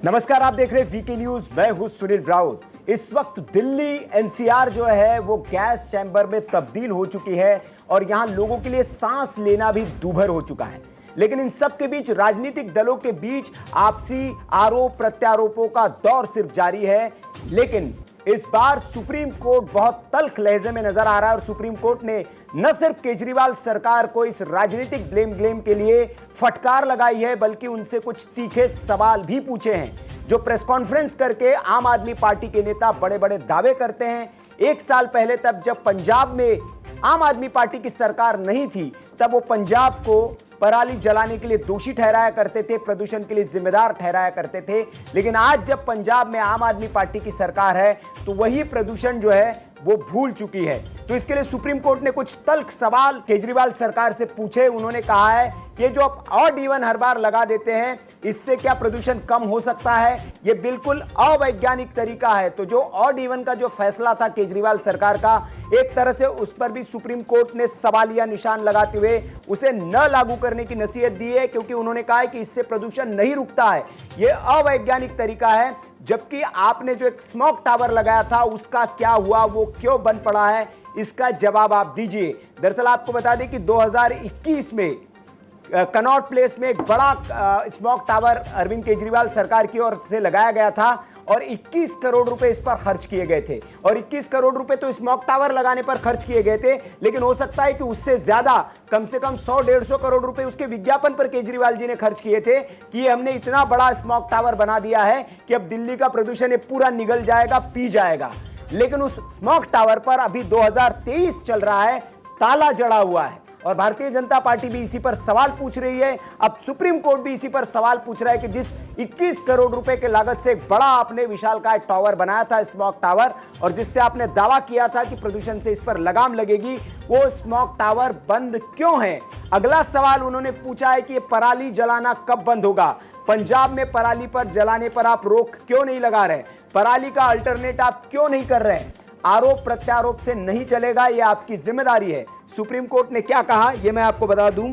नमस्कार, आप देख रहे हैं वीके न्यूज। मैं हूं सुनील राउत। इस वक्त दिल्ली एनसीआर जो है वो गैस चैम्बर में तब्दील हो चुकी है और यहां लोगों के लिए सांस लेना भी दूभर हो चुका है। लेकिन इन सब के बीच राजनीतिक दलों के बीच आपसी आरोप प्रत्यारोपों का दौर सिर्फ जारी है। लेकिन इस बार सुप्रीम कोर्ट बहुत तल्ख लहजे में नजर आ रहा है और सुप्रीम कोर्ट ने न सिर्फ केजरीवाल सरकार को इस राजनीतिक ब्लेम के लिए फटकार लगाई है, बल्कि उनसे कुछ तीखे सवाल भी पूछे हैं। जो प्रेस कॉन्फ्रेंस करके आम आदमी पार्टी के नेता बड़े बड़े दावे करते हैं। एक साल पहले तब जब पंजाब में आम आदमी पार्टी की सरकार नहीं थी, तब वो पंजाब को पराली जलाने के लिए दोषी ठहराया करते थे, प्रदूषण के लिए जिम्मेदार ठहराया करते थे। लेकिन आज जब पंजाब में आम आदमी पार्टी की सरकार है तो वही प्रदूषण जो है वो भूल चुकी है। तो इसके लिए सुप्रीम कोर्ट ने कुछ तल्ख सवाल केजरीवाल सरकार से पूछे। उन्होंने कहा है कि जो आप ऑड इवन हर बार लगा देते हैं, इससे क्या प्रदूषण कम हो सकता है? ये बिल्कुल अवैज्ञानिक तरीका है। तो जो ऑड इवन का जो फैसला था केजरीवाल सरकार का, एक तरह से उस पर भी सुप्रीम कोर्ट ने सवालिया निशान लगाते हुए उसे न लागू करने की नसीहत दी है, क्योंकि उन्होंने कहा है कि इससे प्रदूषण नहीं रुकता है, ये अवैज्ञानिक तरीका है। जबकि आपने जो एक स्मोक टावर लगाया था उसका क्या हुआ, वो क्यों बंद पड़ा है, इसका जवाब आप दीजिए। दरअसल आपको बता दें कि 2021 में कनॉट प्लेस में एक बड़ा स्मोक टावर अरविंद केजरीवाल सरकार की ओर से लगाया गया था और 21 करोड़ रुपए इस पर खर्च किए गए थे। और 21 करोड़ रुपए तो स्मोक टावर लगाने पर खर्च किए गए थे, लेकिन हो सकता है कि उससे ज्यादा कम से कम 100-150 करोड़ रुपए उसके विज्ञापन पर केजरीवाल जी ने खर्च किए थे कि हमने इतना बड़ा स्मोक टावर बना दिया है कि अब दिल्ली का प्रदूषण ये पूरा निगल जाएगा, पी जाएगा। लेकिन उस स्मोक टावर पर अभी 2023 चल रहा है, ताला जड़ा हुआ है और भारतीय जनता पार्टी भी इसी पर सवाल पूछ रही है। अब सुप्रीम कोर्ट भी इसी पर सवाल पूछ रहा है कि जिस 21 करोड़ रुपए के लागत से एक बड़ा आपने विशालकाय टावर बनाया था, स्मोक टावर, और जिससे आपने दावा किया था कि प्रदूषण से इस पर लगाम लगेगी, वो स्मोक टावर बंद क्यों है? अगला सवाल उन्होंने पूछा है कि ये पराली जलाना कब बंद होगा? पंजाब में पराली पर जलाने पर आप रोक क्यों नहीं लगा रहे? पराली का अल्टरनेट आप क्यों नहीं कर रहे? आरोप प्रत्यारोप से नहीं चलेगा, यह आपकी जिम्मेदारी है। सुप्रीम कोर्ट ने क्या कहा यह मैं आपको बता दूं।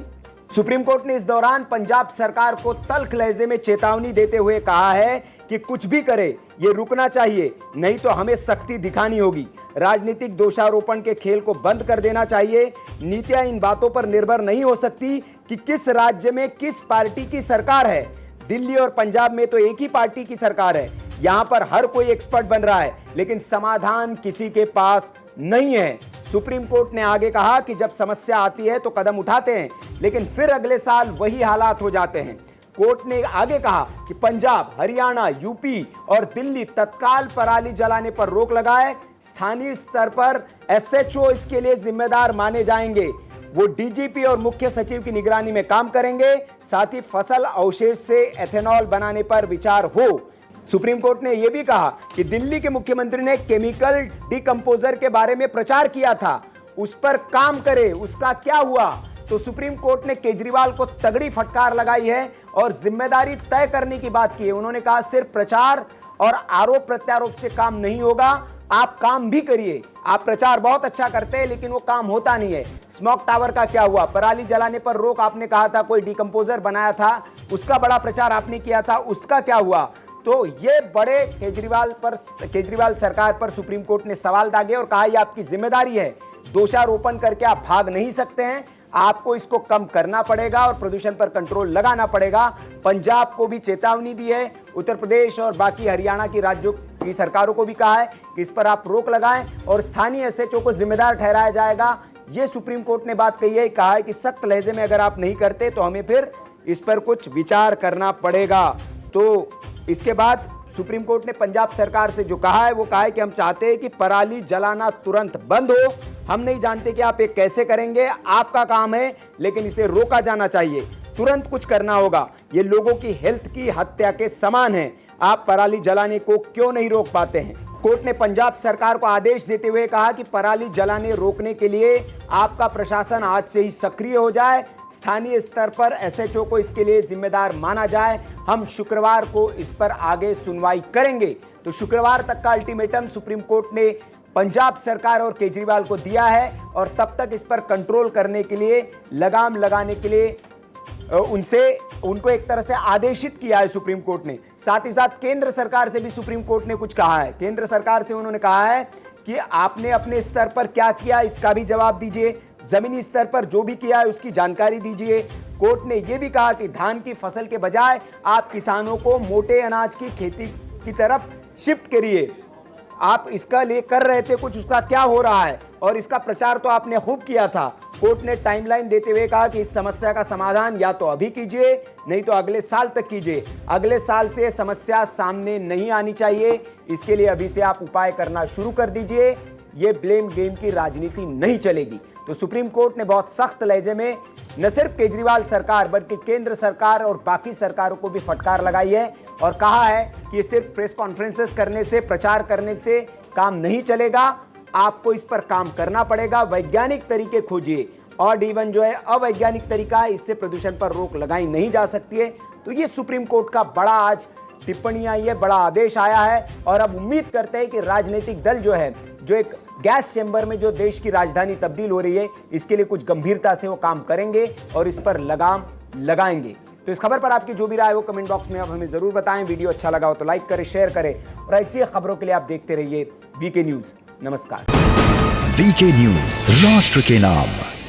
सुप्रीम कोर्ट ने इस दौरान पंजाब सरकार को तल्ख लहजे में चेतावनी देते हुए कहा है कि कुछ भी करे ये रुकना चाहिए, नहीं तो हमें सख्ती दिखानी होगी। राजनीतिक दोषारोपण के खेल को बंद कर देना चाहिए। नीतियां इन बातों पर निर्भर नहीं हो सकती कि किस राज्य में किस पार्टी की सरकार है। दिल्ली और पंजाब में तो एक ही पार्टी की सरकार है। यहां पर हर कोई एक्सपर्ट बन रहा है, लेकिन समाधान किसी के पास नहीं है। सुप्रीम कोर्ट ने आगे कहा कि जब समस्या आती है तो कदम उठाते हैं, लेकिन फिर अगले साल वही हालात हो जाते हैं। कोर्ट ने आगे कहा कि पंजाब, हरियाणा, यूपी और दिल्ली तत्काल पराली जलाने पर रोक लगाए। स्थानीय स्तर पर एसएचओ इसके लिए जिम्मेदार माने जाएंगे। वो डीजीपी और मुख्य सचिव की निगरानी में काम करेंगे। साथ ही फसल अवशेष से एथेनॉल बनाने पर विचार हो। सुप्रीम कोर्ट ने यह भी कहा कि दिल्ली के मुख्यमंत्री ने केमिकल डिकंपोजर के बारे में प्रचार किया था, उस पर काम करे, उसका क्या हुआ? तो सुप्रीम कोर्ट ने केजरीवाल को तगड़ी फटकार लगाई है और जिम्मेदारी तय करने की बात की है। उन्होंने कहा सिर्फ प्रचार और आरोप प्रत्यारोप से काम नहीं होगा, आप काम भी करिए। आप प्रचार बहुत अच्छा करते हैं, लेकिन वो काम होता नहीं है। स्मोक टावर का क्या हुआ? पराली जलाने पर रोक आपने कहा था, कोई डिकंपोजर बनाया था, उसका बड़ा प्रचार आपने किया था, उसका क्या हुआ? तो ये बड़े केजरीवाल सरकार पर सुप्रीम कोर्ट ने सवाल दागे और कहा यह आपकी जिम्मेदारी है। दोषारोपण करके आप भाग नहीं सकते हैं, आपको इसको कम करना पड़ेगा और प्रदूषण पर कंट्रोल लगाना पड़ेगा। पंजाब को भी चेतावनी दी है, उत्तर प्रदेश और बाकी हरियाणा की राज्यों की सरकारों को भी कहा है कि इस पर आप रोक लगाएं और स्थानीय एसएचओ को जिम्मेदार ठहराया जाएगा। ये सुप्रीम कोर्ट ने बात कही है, कहा है कि सख्त लहजे में अगर आप नहीं करते तो हमें फिर इस पर कुछ विचार करना पड़ेगा। तो इसके बाद सुप्रीम कोर्ट ने पंजाब सरकार से जो कहा है वो कहा है कि हम चाहते हैं कि पराली जलाना तुरंत बंद हो। हम नहीं जानते कि आप ये कैसे करेंगे, आपका काम है, लेकिन इसे रोका जाना चाहिए। तुरंत कुछ करना होगा। ये लोगों की हेल्थ की हत्या के समान है। आप पराली जलाने को क्यों नहीं रोक पाते हैं? कोर्ट ने पंजाब सरकार को आदेश देते हुए कहा कि पराली जलाने रोकने के लिए आपका प्रशासन आज से ही सक्रिय हो जाए। स्थानीय स्तर पर एसएचओ को इसके लिए जिम्मेदार माना जाए। हम शुक्रवार को इस पर आगे सुनवाई करेंगे। तो शुक्रवार तक का अल्टीमेटम सुप्रीम कोर्ट ने पंजाब सरकार और केजरीवाल को दिया है और तब तक इस पर कंट्रोल करने के लिए, लगाम लगाने के लिए उनको एक तरह से आदेशित किया है सुप्रीम कोर्ट ने। साथ ही साथ केंद्र सरकार से भी सुप्रीम कोर्ट ने कुछ कहा है। केंद्र सरकार से उन्होंने कहा है कि आपने अपने स्तर पर क्या किया इसका भी जवाब दीजिए, जमीनी स्तर पर जो भी किया है उसकी जानकारी दीजिए। कोर्ट ने यह भी कहा कि धान की फसल के बजाय आप किसानों को मोटे अनाज की खेती की तरफ शिफ्ट करिए। आप इसका लिए कर रहे थे कुछ, उसका क्या हो रहा है, और इसका प्रचार तो आपने खूब किया था। कोर्ट ने टाइमलाइन देते हुए कहा कि इस समस्या का समाधान या तो अभी कीजिए, नहीं तो अगले साल तक कीजिए। अगले साल से समस्या सामने नहीं आनी चाहिए, इसके लिए अभी से आप उपाय करना शुरू कर दीजिए। ये ब्लेम गेम की राजनीति नहीं चलेगी। तो सुप्रीम कोर्ट ने बहुत सख्त लहजे में न सिर्फ केजरीवाल सरकार बल्कि केंद्र सरकार और बाकी सरकारों को भी फटकार लगाई है और कहा है कि ये सिर्फ प्रेस कॉन्फ्रेंसेस करने से, प्रचार करने से काम नहीं चलेगा, आपको इस पर काम करना पड़ेगा। वैज्ञानिक तरीके खोजिए, और इवन जो है अवैज्ञानिक तरीका है, इससे प्रदूषण पर रोक लगाई नहीं जा सकती है। तो ये सुप्रीम कोर्ट का बड़ा आज टिप्पणी आई है, बड़ा आदेश आया है, और अब उम्मीद करते हैं कि राजनीतिक दल जो है, जो एक गैस चैम्बर में जो देश की राजधानी तब्दील हो रही है, इसके लिए कुछ गंभीरता से वो काम करेंगे और इस पर लगाम लगाएंगे। तो इस खबर पर आपकी जो भी राय है वो कमेंट बॉक्स में आप हमें जरूर बताएं। वीडियो अच्छा लगा हो तो लाइक करें, शेयर करें, और ऐसी खबरों के लिए आप देखते रहिए वीके न्यूज। नमस्कार। वीके न्यूज, राष्ट्र के नाम।